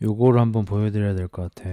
요거를 한번 보여드려야 될 것 같아.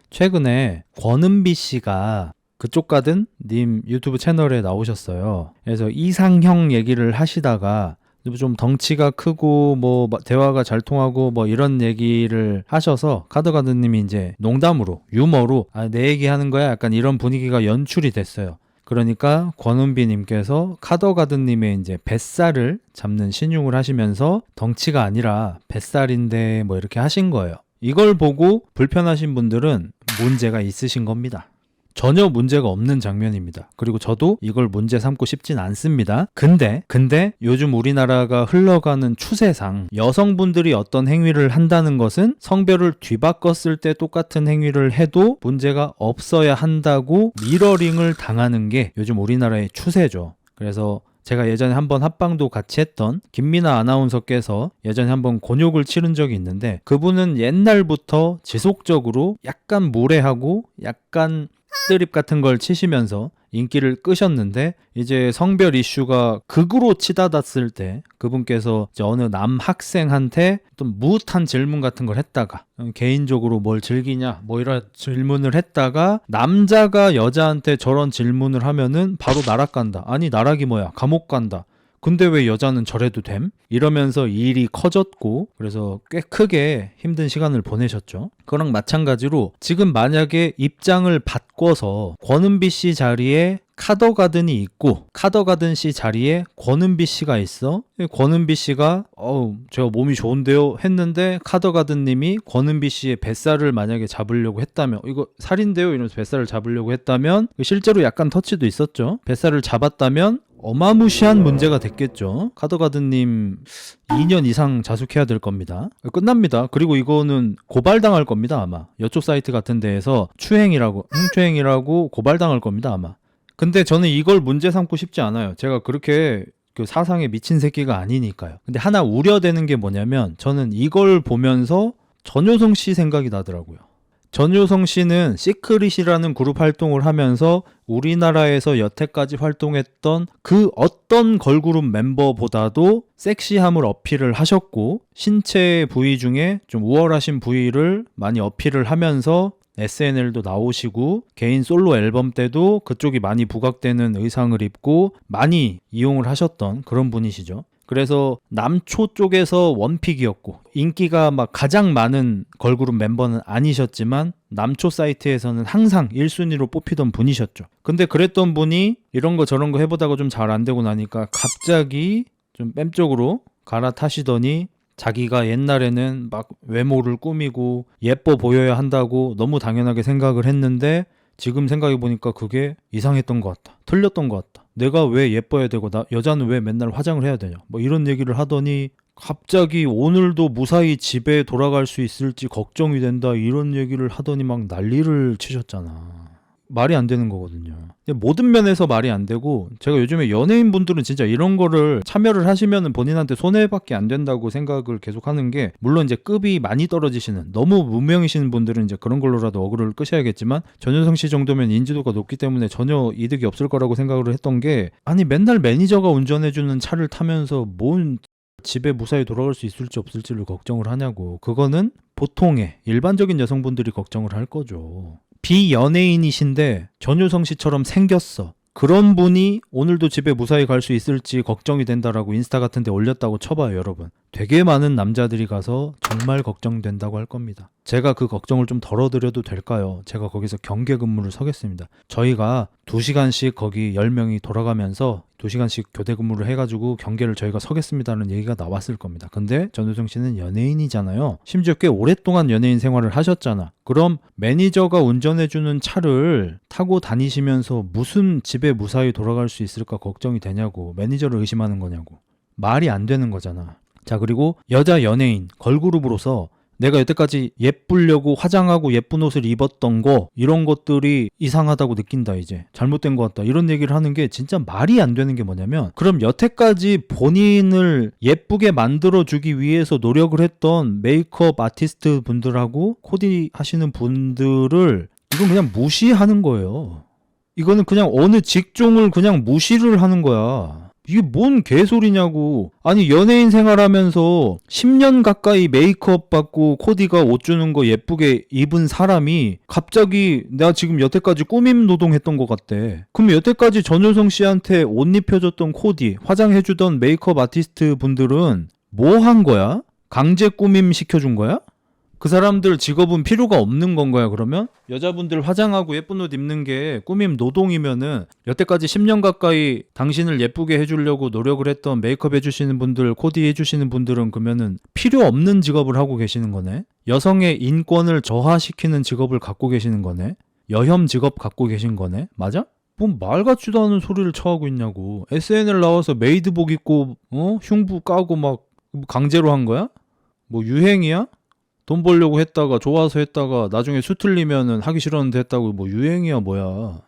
최근에 권은비 씨가 그쪽 가든 님 유튜브 채널에 나오셨어요. 그래서 이상형 얘기를 하시다가 좀 덩치가 크고 뭐 대화가 잘 통하고 뭐 이런 얘기를 하셔서 카더가드님이 이제 농담으로 유머로 내 얘기하는 거야 약간 이런 분위기가 연출이 됐어요. 그러니까 권은비님께서 카더가드님의 이제 뱃살을 잡는 신용을 하시면서 덩치가 아니라 뱃살인데 뭐 이렇게 하신 거예요. 이걸 보고 불편하신 분들은 문제가 있으신 겁니다. 전혀 문제가 없는 장면입니다. 그리고 저도 이걸 문제 삼고 싶진 않습니다. 근데 요즘 우리나라가 흘러가는 추세상 여성분들이 어떤 행위를 한다는 것은 성별을 뒤바꿨을 때 똑같은 행위를 해도 문제가 없어야 한다고 미러링을 당하는 게 요즘 우리나라의 추세죠. 그래서 제가 예전에 한번 합방도 같이 했던 김미나 아나운서께서 예전에 한번 곤욕을 치른 적이 있는데, 그분은 옛날부터 지속적으로 약간 무례하고 약간 드립 같은 걸 치시면서 인기를 끄셨는데, 이제 성별 이슈가 극으로 치닫았을 때 그분께서 이제 어느 남학생한테 좀 무릇한 질문 같은 걸 했다가, 개인적으로 뭘 즐기냐 뭐 이런 질문을 했다가 남자가 여자한테 저런 질문을 하면은 바로 나락 간다. 아니 나락이 뭐야, 감옥 간다. 근데 왜 여자는 저래도 됨? 이러면서 일이 커졌고, 그래서 꽤 크게 힘든 시간을 보내셨죠. 그거랑 마찬가지로 지금 만약에 입장을 바꿔서 권은비 씨 자리에 카더가든이 있고 카더가든 씨 자리에 권은비 씨가 있어. 권은비 씨가 제가 몸이 좋은데요 했는데 카더가든 님이 권은비 씨의 뱃살을 만약에 잡으려고 했다면, 이거 살인데요 이러면서 뱃살을 잡으려고 했다면, 실제로 약간 터치도 있었죠. 뱃살을 잡았다면 어마무시한 문제가 됐겠죠. 카더가든님 2년 이상 자숙해야 될 겁니다. 끝납니다. 그리고 이거는 고발당할 겁니다. 아마 여쪽 사이트 같은 데에서 흥추행이라고 고발당할 겁니다. 아마. 근데 저는 이걸 문제 삼고 싶지 않아요. 제가 그렇게 그 사상에 미친 새끼가 아니니까요. 근데 하나 우려되는 게 뭐냐면, 저는 이걸 보면서 전효성 씨 생각이 나더라고요. 전효성 씨는 시크릿이라는 그룹 활동을 하면서 우리나라에서 여태까지 활동했던 그 어떤 걸그룹 멤버보다도 섹시함을 어필을 하셨고, 신체 부위 중에 좀 우월하신 부위를 많이 어필을 하면서 SNL도 나오시고 개인 솔로 앨범 때도 그쪽이 많이 부각되는 의상을 입고 많이 이용을 하셨던 그런 분이시죠. 그래서 남초 쪽에서 원픽이었고 인기가 막 가장 많은 걸그룹 멤버는 아니셨지만 남초 사이트에서는 항상 1순위로 뽑히던 분이셨죠. 근데 그랬던 분이 이런 거 저런 거 해보다가 좀 잘 안 되고 나니까 갑자기 좀 뺨 쪽으로 갈아타시더니, 자기가 옛날에는 막 외모를 꾸미고 예뻐 보여야 한다고 너무 당연하게 생각을 했는데, 지금 생각해보니까 그게 이상했던 것 같다. 틀렸던 것 같다. 내가 왜 예뻐야 되고 여자는 왜 맨날 화장을 해야 되냐. 뭐 이런 얘기를 하더니 갑자기 오늘도 무사히 집에 돌아갈 수 있을지 걱정이 된다. 이런 얘기를 하더니 막 난리를 치셨잖아. 말이 안 되는 거거든요. 모든 면에서 말이 안 되고, 제가 요즘에 연예인분들은 진짜 이런 거를 참여를 하시면 본인한테 손해밖에 안 된다고 생각을 계속 하는 게, 물론 이제 급이 많이 떨어지시는 너무 무명이신 분들은 이제 그런 걸로라도 어그로를 끄셔야겠지만, 전효성 씨 정도면 인지도가 높기 때문에 전혀 이득이 없을 거라고 생각을 했던 게, 아니 맨날 매니저가 운전해주는 차를 타면서 뭔 집에 무사히 돌아갈 수 있을지 없을지를 걱정을 하냐고. 그거는 보통의 일반적인 여성분들이 걱정을 할 거죠. 비연예인이신데 전효성 씨처럼 생겼어. 그런 분이 오늘도 집에 무사히 갈 수 있을지 걱정이 된다라고 인스타 같은 데 올렸다고 쳐봐요, 여러분. 되게 많은 남자들이 가서 정말 걱정된다고 할 겁니다. 제가 그 걱정을 좀 덜어드려도 될까요? 제가 거기서 경계 근무를 서겠습니다. 저희가 2시간씩 거기 10명이 돌아가면서 2시간씩 교대 근무를 해가지고 경계를 저희가 서겠습니다라는 얘기가 나왔을 겁니다. 근데 전효성 씨는 연예인이잖아요. 심지어 꽤 오랫동안 연예인 생활을 하셨잖아. 그럼 매니저가 운전해주는 차를 타고 다니시면서 무슨 집에 무사히 돌아갈 수 있을까 걱정이 되냐고. 매니저를 의심하는 거냐고. 말이 안 되는 거잖아. 자, 그리고 여자 연예인 걸그룹으로서 내가 여태까지 예쁘려고 화장하고 예쁜 옷을 입었던 거, 이런 것들이 이상하다고 느낀다, 이제 잘못된 것 같다, 이런 얘기를 하는 게 진짜 말이 안 되는 게 뭐냐면, 그럼 여태까지 본인을 예쁘게 만들어주기 위해서 노력을 했던 메이크업 아티스트 분들하고 코디 하시는 분들을 이건 그냥 무시하는 거예요. 이거는 그냥 어느 직종을 그냥 무시를 하는 거야. 이게 뭔 개소리냐고. 아니 연예인 생활하면서 10년 가까이 메이크업 받고 코디가 옷 주는 거 예쁘게 입은 사람이 갑자기 내가 지금 여태까지 꾸밈 노동했던 것 같대. 그럼 여태까지 전효성 씨한테 옷 입혀줬던 코디, 화장해주던 메이크업 아티스트 분들은 뭐 한 거야? 강제 꾸밈 시켜준 거야? 그 사람들 직업은 필요가 없는 건 거야 그러면? 여자분들 화장하고 예쁜 옷 입는 게 꾸밈 노동이면은 여태까지 10년 가까이 당신을 예쁘게 해주려고 노력을 했던 메이크업 해주시는 분들, 코디 해주시는 분들은 그러면은 필요 없는 직업을 하고 계시는 거네? 여성의 인권을 저하시키는 직업을 갖고 계시는 거네? 여혐 직업 갖고 계신 거네? 맞아? 뭔 말 같지도 않은 소리를 처하고 있냐고. SNL 나와서 메이드복 입고 흉부 까고 막 강제로 한 거야? 뭐 유행이야? 돈 벌려고 했다가 좋아서 했다가 나중에 수틀리면은 하기 싫었는데 했다고 뭐 유행이야 뭐야.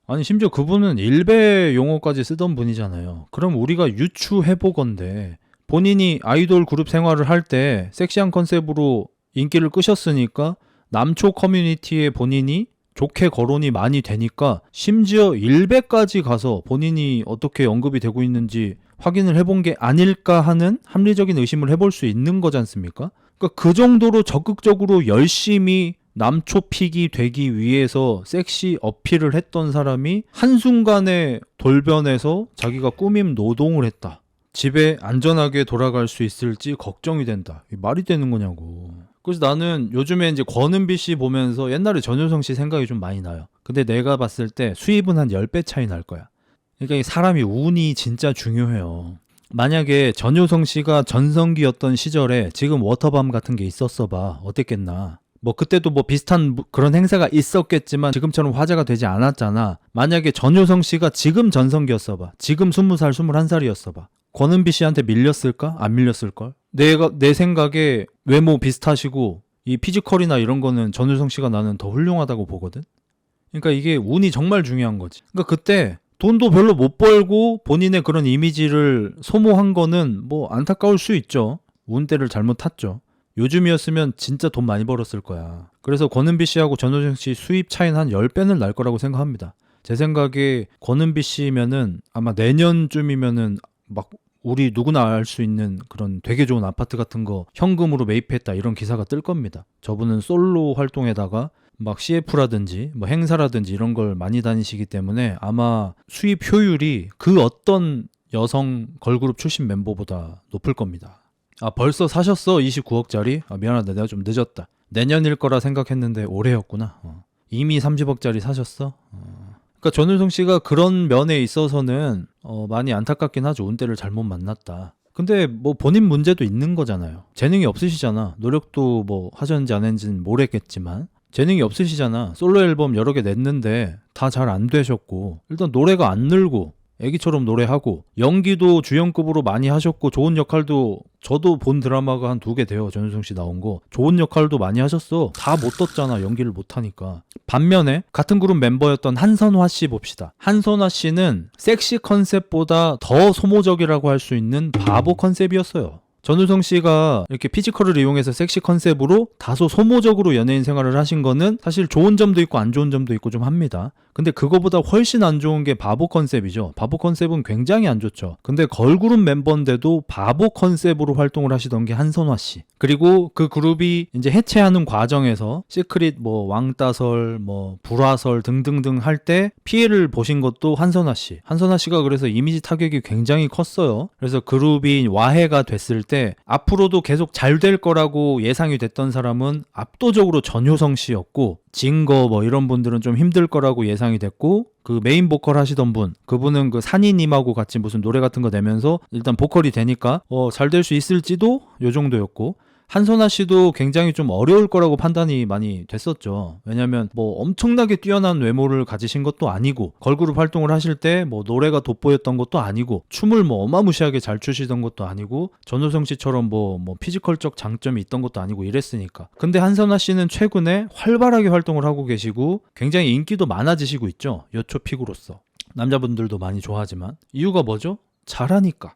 아니 심지어 그분은 일베 용어까지 쓰던 분이잖아요. 그럼 우리가 유추해보건대 본인이 아이돌 그룹 생활을 할 때 섹시한 컨셉으로 인기를 끄셨으니까 남초 커뮤니티에 본인이 좋게 거론이 많이 되니까 심지어 일베까지 가서 본인이 어떻게 언급이 되고 있는지 확인을 해본 게 아닐까 하는 합리적인 의심을 해볼 수 있는 거지 않습니까? 그러니까 그 정도로 적극적으로 열심히 남초픽이 되기 위해서 섹시 어필을 했던 사람이 한순간에 돌변해서 자기가 꾸밈 노동을 했다. 집에 안전하게 돌아갈 수 있을지 걱정이 된다. 이게 말이 되는 거냐고. 그래서 나는 요즘에 이제 권은비 씨 보면서 옛날에 전효성 씨 생각이 좀 많이 나요. 근데 내가 봤을 때 수입은 한 10배 차이 날 거야. 그러니까 이 사람이 운이 진짜 중요해요. 만약에 전효성 씨가 전성기였던 시절에 지금 워터밤 같은 게 있었어 봐. 어땠겠나. 뭐 그때도 뭐 비슷한 그런 행사가 있었겠지만 지금처럼 화제가 되지 않았잖아. 만약에 전효성 씨가 지금 전성기였어 봐. 지금 20살, 21살이었어 봐. 권은비 씨한테 밀렸을까? 안 밀렸을걸? 내 생각에 외모 비슷하시고 이 피지컬이나 이런 거는 전효성 씨가 나는 더 훌륭하다고 보거든. 그러니까 이게 운이 정말 중요한 거지. 그러니까 그때 돈도 별로 못 벌고 본인의 그런 이미지를 소모한 거는 뭐 안타까울 수 있죠. 운대를 잘못 탔죠. 요즘이었으면 진짜 돈 많이 벌었을 거야. 그래서 권은비 씨하고 전효정 씨 수입 차이는 한 10배는 날 거라고 생각합니다. 제 생각에 권은비 씨면은 아마 내년쯤이면은 막 우리 누구나 알 수 있는 그런 되게 좋은 아파트 같은 거 현금으로 매입했다 이런 기사가 뜰 겁니다. 저분은 솔로 활동에다가 막 CF라든지 뭐 행사라든지 이런 걸 많이 다니시기 때문에 아마 수입 효율이 그 어떤 여성 걸그룹 출신 멤버보다 높을 겁니다. 아 벌써 사셨어? 29억짜리? 아 미안하다 내가 좀 늦었다. 내년일 거라 생각했는데 올해였구나. 이미 30억짜리 사셨어? 그러니까 전효성 씨가 그런 면에 있어서는 많이 안타깝긴 하죠. 운대를 잘못 만났다. 근데 뭐 본인 문제도 있는 거잖아요. 재능이 없으시잖아. 노력도 뭐 하셨는지 안 했는지는 모르겠지만 재능이 없으시잖아. 솔로 앨범 여러 개 냈는데 다 잘 안 되셨고 일단 노래가 안 늘고 애기처럼 노래하고 연기도 주연급으로 많이 하셨고 좋은 역할도 저도 본 드라마가 한 2개 돼요. 전효성 씨 나온 거. 좋은 역할도 많이 하셨어. 다 못 떴잖아. 연기를 못 하니까. 반면에 같은 그룹 멤버였던 한선화 씨 봅시다. 한선화 씨는 섹시 컨셉보다 더 소모적이라고 할 수 있는 바보 컨셉이었어요. 전효성 씨가 이렇게 피지컬을 이용해서 섹시 컨셉으로 다소 소모적으로 연예인 생활을 하신 거는 사실 좋은 점도 있고 안 좋은 점도 있고 좀 합니다. 근데 그거보다 훨씬 안 좋은 게 바보 컨셉이죠. 바보 컨셉은 굉장히 안 좋죠. 근데 걸그룹 멤버인데도 바보 컨셉으로 활동을 하시던 게 한선화 씨. 그리고 그 그룹이 이제 해체하는 과정에서 시크릿 뭐 왕따설 뭐 불화설 등등등 할 때 피해를 보신 것도 한선화 씨. 한선화 씨가 그래서 이미지 타격이 굉장히 컸어요. 그래서 그룹이 와해가 됐을 때 앞으로도 계속 잘 될 거라고 예상이 됐던 사람은 압도적으로 전효성 씨였고 징거 뭐 이런 분들은 좀 힘들 거라고 예상이 됐고 그 메인 보컬 하시던 분 그분은 그 산이님하고 같이 무슨 노래 같은 거 내면서 일단 보컬이 되니까 잘 될 수 있을지도 요 정도였고 한선아 씨도 굉장히 좀 어려울 거라고 판단이 많이 됐었죠. 왜냐면 뭐 엄청나게 뛰어난 외모를 가지신 것도 아니고 걸그룹 활동을 하실 때 뭐 노래가 돋보였던 것도 아니고 춤을 뭐 어마무시하게 잘 추시던 것도 아니고 전효성 씨처럼 뭐 피지컬적 장점이 있던 것도 아니고 이랬으니까. 근데 한선아 씨는 최근에 활발하게 활동을 하고 계시고 굉장히 인기도 많아지시고 있죠. 여초픽으로서. 남자분들도 많이 좋아하지만 이유가 뭐죠? 잘하니까.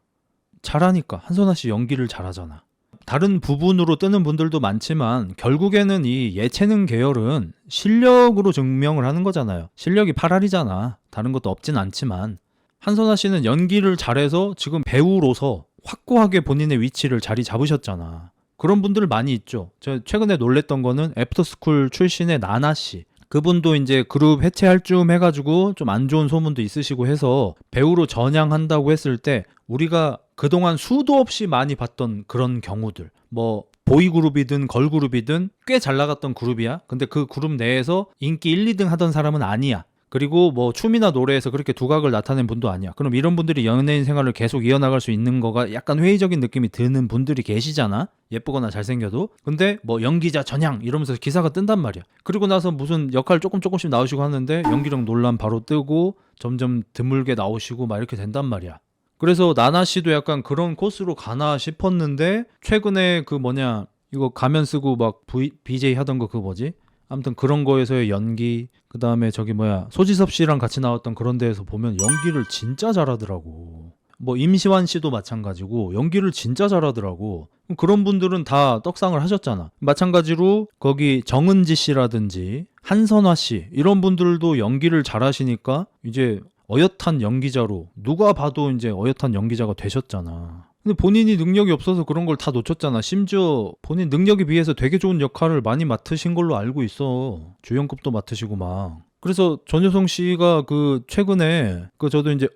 한선아 씨 연기를 잘하잖아. 다른 부분으로 뜨는 분들도 많지만 결국에는 이 예체능 계열은 실력으로 증명을 하는 거잖아요. 실력이 8알이잖아. 다른 것도 없진 않지만 한선아 씨는 연기를 잘해서 지금 배우로서 확고하게 본인의 위치를 자리 잡으셨잖아. 그런 분들 많이 있죠. 저 최근에 놀랬던 거는 애프터스쿨 출신의 나나 씨. 그분도 이제 그룹 해체할 쯤 해가지고 좀 안 좋은 소문도 있으시고 해서 배우로 전향한다고 했을 때 우리가 그동안 수도 없이 많이 봤던 그런 경우들. 뭐 보이그룹이든 걸그룹이든 꽤 잘 나갔던 그룹이야. 근데 그 그룹 내에서 인기 1, 2등 하던 사람은 아니야. 그리고 뭐 춤이나 노래에서 그렇게 두각을 나타낸 분도 아니야. 그럼 이런 분들이 연예인 생활을 계속 이어나갈 수 있는 거가 약간 회의적인 느낌이 드는 분들이 계시잖아. 예쁘거나 잘생겨도. 근데 뭐 연기자 전향 이러면서 기사가 뜬단 말이야. 그리고 나서 무슨 역할 조금씩 나오시고 하는데 연기력 논란 바로 뜨고 점점 드물게 나오시고 막 이렇게 된단 말이야. 그래서 나나 씨도 약간 그런 코스로 가나 싶었는데 최근에 그 뭐냐 이거 가면 쓰고 막 BJ 하던 거 그거 뭐지? 아무튼 그런 거에서의 연기, 그 다음에 저기 뭐야 소지섭 씨랑 같이 나왔던 그런 데에서 보면 연기를 진짜 잘하더라고. 뭐 임시완 씨도 마찬가지고 연기를 진짜 잘하더라고. 그런 분들은 다 떡상을 하셨잖아. 마찬가지로 거기 정은지 씨라든지 한선화 씨 이런 분들도 연기를 잘하시니까 이제 어엿한 연기자로 누가 봐도 이제 어엿한 연기자가 되셨잖아. 근데 본인이 능력이 없어서 그런 걸 다 놓쳤잖아. 심지어 본인 능력에 비해서 되게 좋은 역할을 많이 맡으신 걸로 알고 있어. 주연급도 맡으시고 막. 그래서 전효성 씨가 그 최근에 그 저도 이제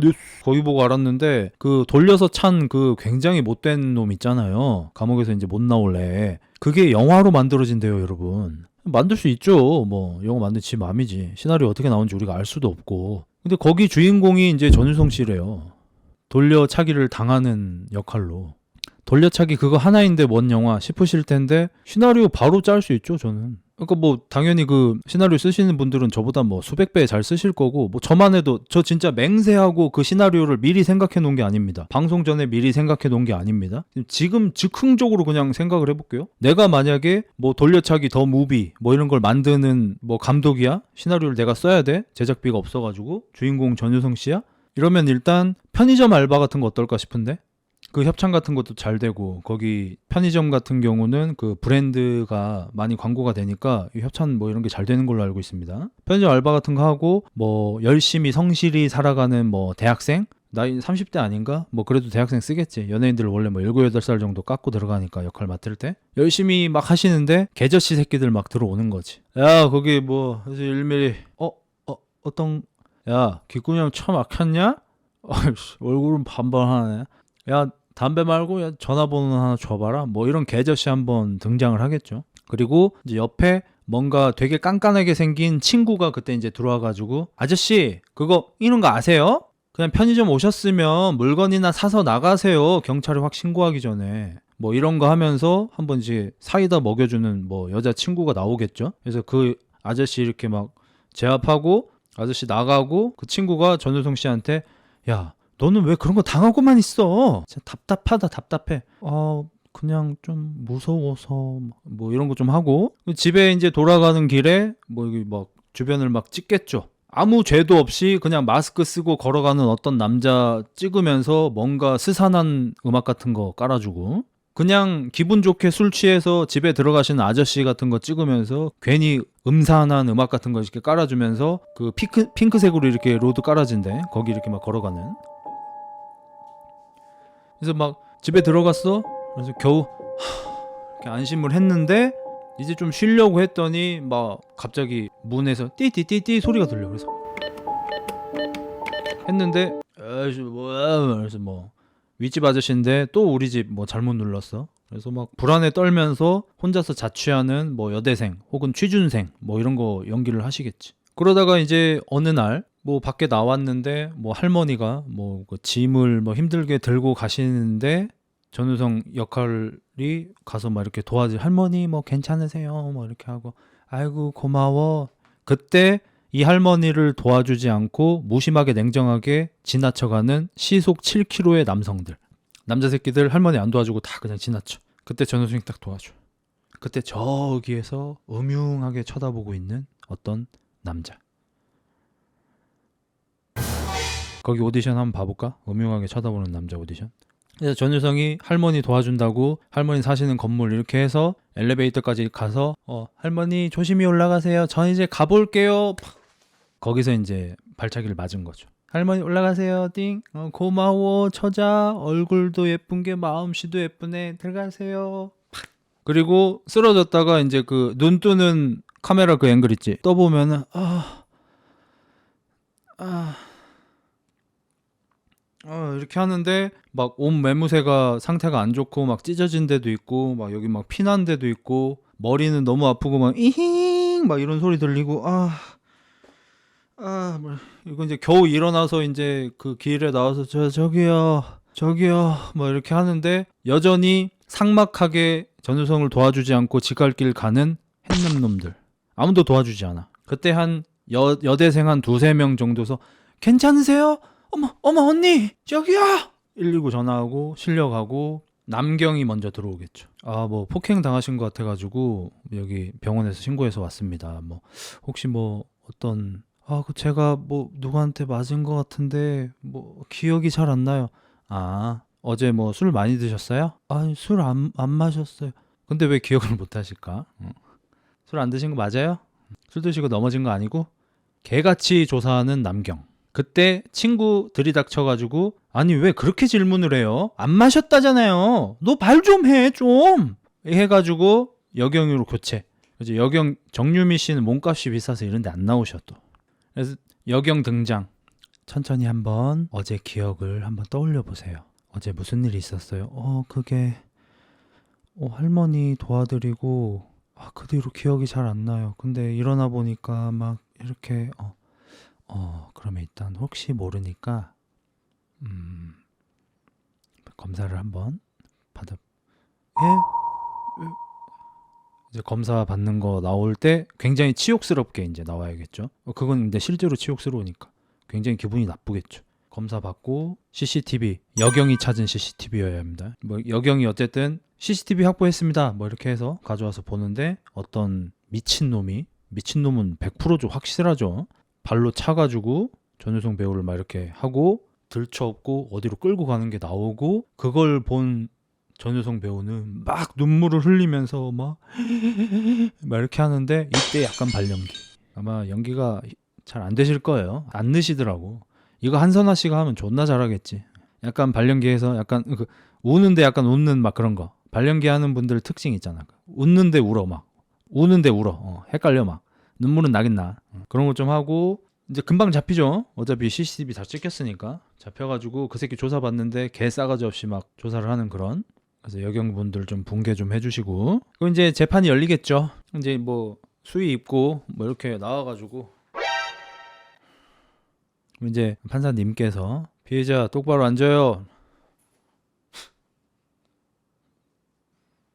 뉴스 거기 보고 알았는데 그 돌려서 찬 그 굉장히 못된 놈 있잖아요. 감옥에서 이제 못 나올래. 그게 영화로 만들어진대요, 여러분. 만들 수 있죠. 뭐 영화 만든 지 맘이지. 시나리오 어떻게 나온지 우리가 알 수도 없고. 근데 거기 주인공이 이제 전효성 씨래요. 돌려차기를 당하는 역할로. 돌려차기 그거 하나인데 뭔 영화 싶으실 텐데 시나리오 바로 짤 수 있죠, 저는. 그러니까 뭐 당연히 그 시나리오 쓰시는 분들은 저보다 뭐 수백 배 잘 쓰실 거고 뭐 저만 해도 저 진짜 맹세하고 그 시나리오를 미리 생각해 놓은 게 아닙니다. 방송 전에 미리 생각해 놓은 게 아닙니다. 지금 즉흥적으로 그냥 생각을 해볼게요. 내가 만약에 뭐 돌려차기 더 무비 뭐 이런 걸 만드는 뭐 감독이야? 시나리오를 내가 써야 돼? 제작비가 없어가지고 주인공 전효성 씨야? 이러면 일단 편의점 알바 같은 거 어떨까 싶은데 그 협찬 같은 것도 잘 되고 거기 편의점 같은 경우는 그 브랜드가 많이 광고가 되니까 이 협찬 뭐 이런 게 잘 되는 걸로 알고 있습니다. 편의점 알바 같은 거 하고 뭐 열심히 성실히 살아가는 뭐 대학생 나이 30대 아닌가? 뭐 그래도 대학생 쓰겠지. 연예인들 원래 뭐 7, 8살 정도 깎고 들어가니까 역할 맡을 때 열심히 막 하시는데 개저씨 새끼들 막 들어오는 거지. 야 거기 뭐 1mm 어떤 야, 귓구녕 쳐 막혔냐? 얼굴은 반반하네. 야, 담배 말고 야, 전화번호 하나 줘봐라. 뭐 이런 개저씨 한번 등장을 하겠죠. 그리고 이제 옆에 뭔가 되게 깐깐하게 생긴 친구가 그때 이제 들어와가지고 아저씨 그거 이런 거 아세요? 그냥 편의점 오셨으면 물건이나 사서 나가세요. 경찰에 확 신고하기 전에. 뭐 이런 거 하면서 한번 이제 사이다 먹여주는 뭐 여자 친구가 나오겠죠. 그래서 그 아저씨 이렇게 막 제압하고 아저씨 나가고 그 친구가 전효성 씨한테 야 너는 왜 그런 거 당하고만 있어? 진짜 답답하다 답답해. 그냥 좀 무서워서 뭐 이런 거 좀 하고 집에 이제 돌아가는 길에 뭐 여기 막 주변을 막 찍겠죠. 아무 죄도 없이 그냥 마스크 쓰고 걸어가는 어떤 남자 찍으면서 뭔가 스산한 음악 같은 거 깔아주고 그냥 기분 좋게 술 취해서 집에 들어가시는 아저씨 같은 거 찍으면서 괜히 음산한 음악 같은 거 이렇게 깔아주면서 그 핑크색으로 이렇게 로드 깔아진대. 거기 이렇게 막 걸어가는. 그래서 막 집에 들어갔어. 그래서 겨우 이렇게 안심을 했는데 이제 좀 쉬려고 했더니 막 갑자기 문에서 띠띠띠띠 소리가 들려. 그래서 했는데 에이 뭐야 그래서 뭐 윗집 아저씨인데 또 우리 집 뭐 잘못 눌렀어. 그래서 막 불안에 떨면서 혼자서 자취하는 뭐 여대생 혹은 취준생 뭐 이런 거 연기를 하시겠지. 그러다가 이제 어느 날 뭐 밖에 나왔는데 뭐 할머니가 뭐 그 짐을 뭐 힘들게 들고 가시는데 전효성 역할이 가서 막 이렇게 도와줄 할머니 뭐 괜찮으세요? 뭐 이렇게 하고 아이고 고마워. 그때 이 할머니를 도와주지 않고 무심하게 냉정하게 지나쳐가는 시속 7km의 남성들. 남자 새끼들 할머니 안 도와주고 다 그냥 지나쳐. 그때 전효성이 딱 도와줘. 그때 저기에서 음흉하게 쳐다보고 있는 어떤 남자. 거기 오디션 한번 봐볼까? 음흉하게 쳐다보는 남자 오디션. 그래서 전효성이 할머니 도와준다고 할머니 사시는 건물 이렇게 해서 엘리베이터까지 가서 할머니 조심히 올라가세요. 전 이제 가볼게요. 거기서 이제 발차기를 맞은 거죠. 할머니 올라가세요. 띵. 고마워. 처자. 얼굴도 예쁜 게 마음씨도 예쁘네. 들어가세요. 그리고 쓰러졌다가 이제 그 눈 뜨는 카메라 그 앵글 있지. 떠보면은 이렇게 하는데 막 온 매무새가 상태가 안 좋고 막 찢어진 데도 있고 막 여기 막 피난 데도 있고 머리는 너무 아프고 막 이힝 막 이런 소리 들리고 뭐 이거 이제 겨우 일어나서 이제 그 길에 나와서 저기요 뭐 이렇게 하는데 여전히 삭막하게 전유성을 도와주지 않고 지 갈 길 가는 햇놈놈들 아무도 도와주지 않아. 그때 한 여대생 한 2-3명 정도서 괜찮으세요? 어머 언니 저기요 119 전화하고 실려가고 남경이 먼저 들어오겠죠. 뭐 폭행 당하신 것 같아가지고 여기 병원에서 신고해서 왔습니다. 뭐 혹시 뭐 어떤 제가 뭐 누구한테 맞은 것 같은데 뭐 기억이 잘 안 나요. 어제 뭐 술 많이 드셨어요? 술 안 마셨어요. 근데 왜 기억을 못 하실까? 술 안 드신 거 맞아요? 술 드시고 넘어진 거 아니고? 개같이 조사하는 남경. 그때 친구 들이닥쳐가지고 아니 왜 그렇게 질문을 해요? 안 마셨다잖아요. 너 말 좀 해 좀. 해가지고 여경으로 교체. 이제 여경 정유미 씨는 몸값이 비싸서 이런 데 안 나오셔 또. 그래서 여경 등장. 천천히 한번 어제 기억을 한번 떠올려 보세요. 어제 무슨 일이 있었어요? 그게 할머니 도와드리고 그 뒤로 기억이 잘 안 나요. 근데 일어나 보니까 막 이렇게 그러면 일단 혹시 모르니까 검사를 한번 이제 검사 받는 거 나올 때 굉장히 치욕스럽게 이제 나와야겠죠. 그건 근데 실제로 치욕스러우니까 굉장히 기분이 나쁘겠죠. 검사 받고 CCTV 여경이 찾은 CCTV여야 합니다. 뭐 여경이 어쨌든 CCTV 확보했습니다. 뭐 이렇게 해서 가져와서 보는데 어떤 미친놈은 100%죠. 확실하죠. 발로 차가지고 전유성 배우를 막 이렇게 하고 들쳐업고 어디로 끌고 가는 게 나오고 그걸 본 전유성 배우는 막 눈물을 흘리면서 막 이렇게 하는데 이때 약간 발연기. 아마 연기가 잘 안 되실 거예요. 안 느시더라고. 이거 한선아 씨가 하면 존나 잘하겠지. 약간 발연기해서 약간 우는데 약간 웃는 막 그런 거. 발연기 하는 분들 특징 있잖아. 웃는데 울어 막. 우는데 울어. 헷갈려 막. 눈물은 나긴 나. 그런 거 좀 하고 이제 금방 잡히죠. 어차피 CCTV 다 찍혔으니까. 잡혀가지고 그 새끼 조사받는데 개 싸가지 없이 막 조사를 하는 그런. 그래서 여경분들 좀 붕괴 좀 해주시고. 그럼 이제 재판이 열리겠죠. 이제 뭐 수의 입고 뭐 이렇게 나와가지고 이제 판사님께서 피해자 똑바로 앉아요.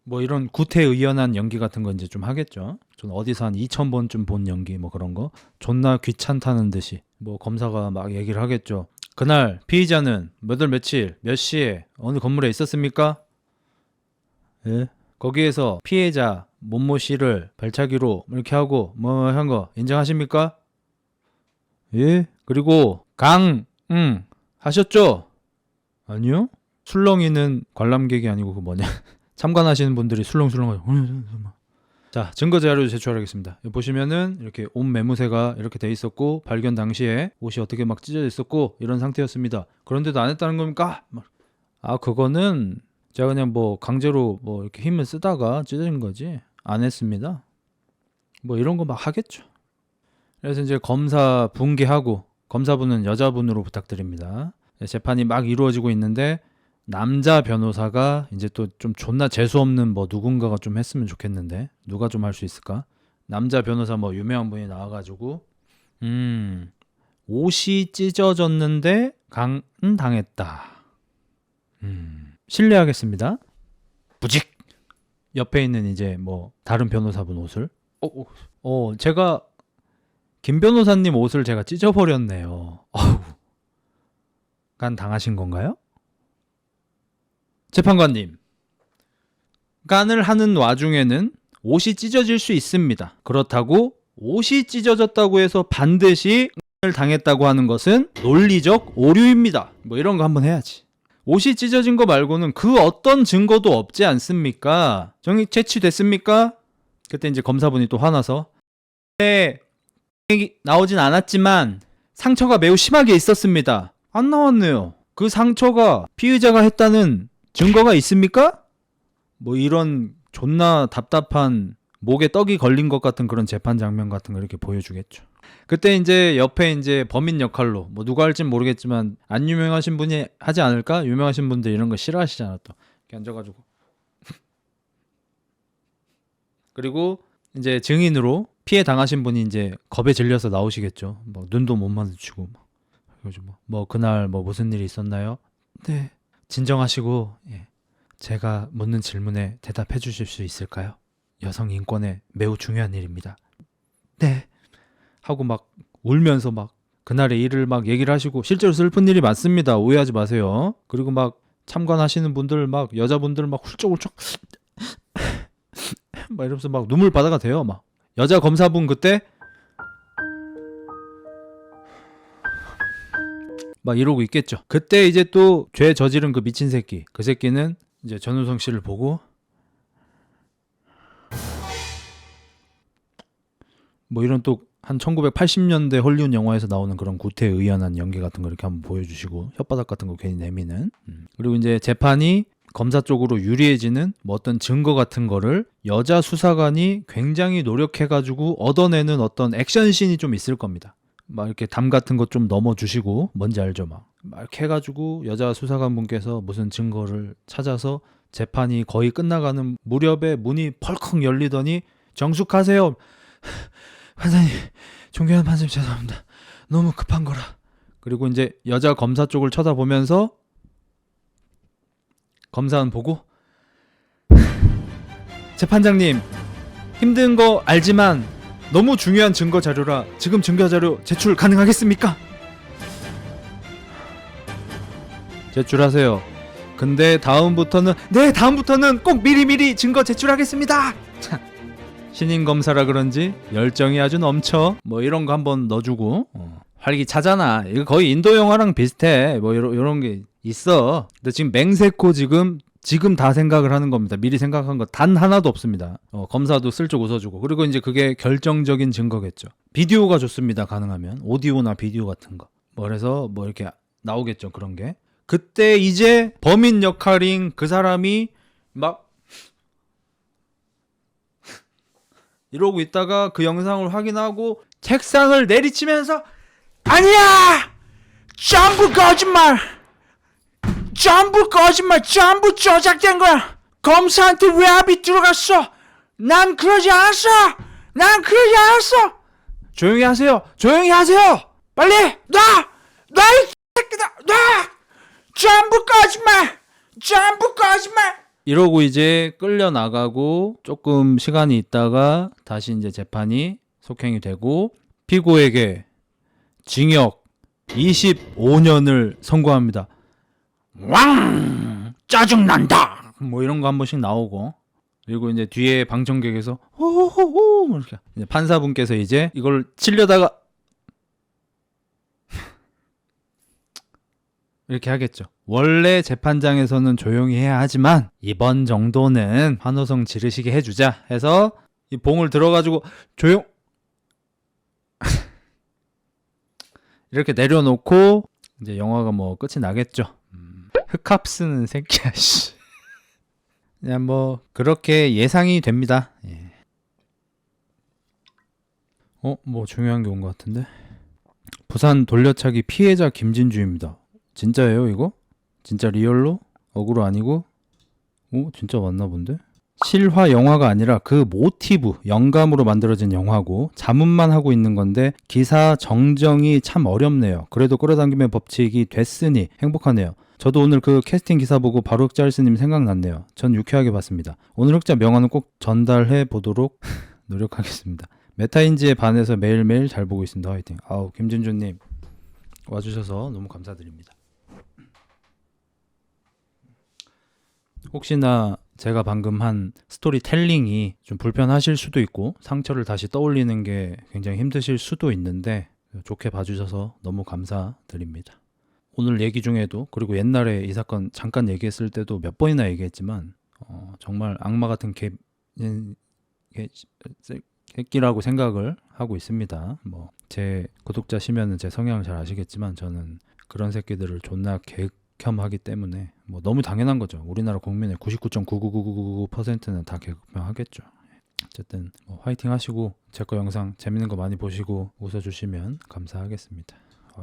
뭐 이런 구태의연한 연기 같은 거 이제 좀 하겠죠. 전 어디서 한 2000번쯤 본 연기 뭐 그런 거 존나 귀찮다는 듯이 뭐 검사가 막 얘기를 하겠죠. 그날 피의자는 몇 월 며칠 몇 시에 어느 건물에 있었습니까? 예? 거기에서 피해자 모모 씨를 발차기로 이렇게 하고 뭐 한 거 인정하십니까? 예? 그리고 하셨죠? 아니요. 술렁이는 관람객이 아니고 그 뭐냐 참관하시는 분들이 술렁술렁 자 증거 자료 제출하겠습니다. 보시면은 이렇게 옷 매무새가 이렇게 돼 있었고 발견 당시에 옷이 어떻게 막 찢어져 있었고 이런 상태였습니다. 그런데도 안 했다는 겁니까? 그거는 제가 그냥 뭐 강제로 뭐 이렇게 힘을 쓰다가 찢어진 거지 안 했습니다. 뭐 이런 거 막 하겠죠. 그래서 이제 검사 붕괴하고 검사분은 여자분으로 부탁드립니다. 재판이 막 이루어지고 있는데 남자 변호사가 이제 또 좀 존나 재수없는 뭐 누군가가 좀 했으면 좋겠는데 누가 좀 할 수 있을까? 남자 변호사 뭐 유명한 분이 나와가지고 옷이 찢어졌는데 강은 당했다. 실례하겠습니다. 부직. 옆에 있는 이제 뭐 다른 변호사분 옷을 제가 김 변호사님 옷을 제가 찢어버렸네요. 간 당하신 건가요? 재판관님, 간을 하는 와중에는 옷이 찢어질 수 있습니다. 그렇다고 옷이 찢어졌다고 해서 반드시 을 당했다고 하는 것은 논리적 오류입니다. 뭐 이런 거 한번 해야지. 옷이 찢어진 거 말고는 그 어떤 증거도 없지 않습니까? 정의 채취됐습니까? 그때 이제 검사분이 또 화나서 네, 나오진 않았지만 상처가 매우 심하게 있었습니다. 안 나왔네요. 그 상처가 피의자가 했다는 증거가 있습니까? 뭐 이런 존나 답답한 목에 떡이 걸린 것 같은 그런 재판 장면 같은 거 이렇게 보여주겠죠. 그때 이제 옆에 이제 범인 역할로 뭐 누가 할진 모르겠지만 안 유명하신 분이 하지 않을까? 유명하신 분들 이런 거 싫어하시잖아 또. 이렇게 앉아가지고. 그리고 이제 증인으로 피해 당하신 분이 이제 겁에 질려서 나오시겠죠. 뭐 눈도 못 마주치고 뭐 그날 뭐 무슨 일이 있었나요? 네. 진정하시고 제가 묻는 질문에 대답해 주실 수 있을까요? 여성 인권에 매우 중요한 일입니다. 네. 하고 막 울면서 막 그날의 일을 막 얘기를 하시고 실제로 슬픈 일이 많습니다. 오해하지 마세요. 그리고 막 참관하시는 분들 막 여자분들 막 훌쩍훌쩍 막 이러면서 막 눈물 바다가 돼요. 막 여자 검사분 그때 막 이러고 있겠죠. 그때 이제 또 죄 저지른 그 미친 새끼, 그 새끼는 이제 전우성 씨를 보고 뭐 이런 또 한 1980년대 헐리우드 영화에서 나오는 그런 구태의연한 연기 같은 거 이렇게 한번 보여주시고 혓바닥 같은 거 괜히 내미는 그리고 이제 재판이 검사 쪽으로 유리해지는 뭐 어떤 증거 같은 거를 여자 수사관이 굉장히 노력해가지고 얻어내는 어떤 액션씬이 좀 있을 겁니다. 막 이렇게 담 같은 거 좀 넘어주시고 뭔지 알죠? 막 이렇게 해가지고 여자 수사관분께서 무슨 증거를 찾아서 재판이 거의 끝나가는 무렵에 문이 펄컥 열리더니 정숙하세요. 판사님, 존경하는 판사님 죄송합니다. 너무 급한 거라. 그리고 이제 여자 검사 쪽을 쳐다보면서 검사는 보고 재판장님 힘든 거 알지만 너무 중요한 증거 자료라 지금 증거 자료 제출 가능하겠습니까? 제출하세요. 근데 다음부터는 꼭 미리미리 증거 제출하겠습니다. 신인 검사라 그런지 열정이 아주 넘쳐. 뭐 이런 거 한번 넣어주고 활기차잖아. 이거 거의 인도 영화랑 비슷해. 뭐 이런 게 있어. 근데 지금 맹세코 지금 다 생각을 하는 겁니다. 미리 생각한 거 단 하나도 없습니다. 검사도 슬쩍 웃어주고. 그리고 이제 그게 결정적인 증거겠죠. 비디오가 좋습니다. 가능하면 오디오나 비디오 같은 거. 뭐 그래서 뭐 이렇게 나오겠죠. 그런 게. 그때 이제 범인 역할인 그 사람이 막 이러고 있다가 그 영상을 확인하고 책상을 내리치면서 아니야! 전부 거짓말! 전부 조작된 거야! 검사한테 외압이 들어갔어! 난 그러지 않았어! 조용히 하세요! 빨리! 놔! 이 새끼다! 놔! 전부 거짓말! 이러고 이제 끌려나가고 조금 시간이 있다가 다시 이제 재판이 속행이 되고 피고에게 징역 25년을 선고합니다. 왕! 짜증난다! 뭐 이런 거 한 번씩 나오고 그리고 이제 뒤에 방청객에서 호호호 이렇게 이제 판사분께서 이제 이걸 치려다가 이렇게 하겠죠. 원래 재판장에서는 조용히 해야 하지만 이번 정도는 환호성 지르시게 해주자 해서 이 봉을 들어가지고 조용 이렇게 내려놓고 이제 영화가 뭐 끝이 나겠죠. 흑합 쓰는 새끼야 씨. 그냥 뭐 그렇게 예상이 됩니다. 예. 뭐 중요한 게 온 것 같은데. 부산 돌려차기 피해자 김진주입니다. 진짜예요 이거? 진짜 리얼로? 어그로 아니고? 진짜 맞나 본데? 실화 영화가 아니라 그 모티브, 영감으로 만들어진 영화고 자문만 하고 있는 건데 기사 정정이 참 어렵네요. 그래도 끌어당김의 법칙이 됐으니 행복하네요. 저도 오늘 그 캐스팅 기사 보고 바로 흑자 할스님 생각났네요. 전 유쾌하게 봤습니다. 오늘 흑자 명언은 꼭 전달해 보도록 노력하겠습니다. 메타인지에 반해서 매일매일 잘 보고 있습니다. 화이팅. 김진주님 와주셔서 너무 감사드립니다. 혹시나 제가 방금 한 스토리텔링이 좀 불편하실 수도 있고 상처를 다시 떠올리는 게 굉장히 힘드실 수도 있는데 좋게 봐주셔서 너무 감사드립니다. 오늘 얘기 중에도 그리고 옛날에 이 사건 잠깐 얘기했을 때도 몇 번이나 얘기했지만 정말 악마 같은 새끼라고 생각을 하고 있습니다. 뭐 제 구독자시면은 제 성향을 잘 아시겠지만 저는 그런 새끼들을 존나 개극혐하기 때문에 뭐 너무 당연한 거죠. 우리나라 국민의 99.99999%는 다 개극혐하겠죠. 어쨌든 뭐 화이팅 하시고 제 거 영상 재밌는 거 많이 보시고 웃어주시면 감사하겠습니다.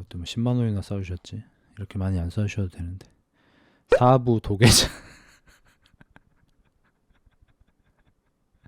또 뭐 10만 원이나 써주셨지. 이렇게 많이 안 써주셔도 되는데. 사부 도계자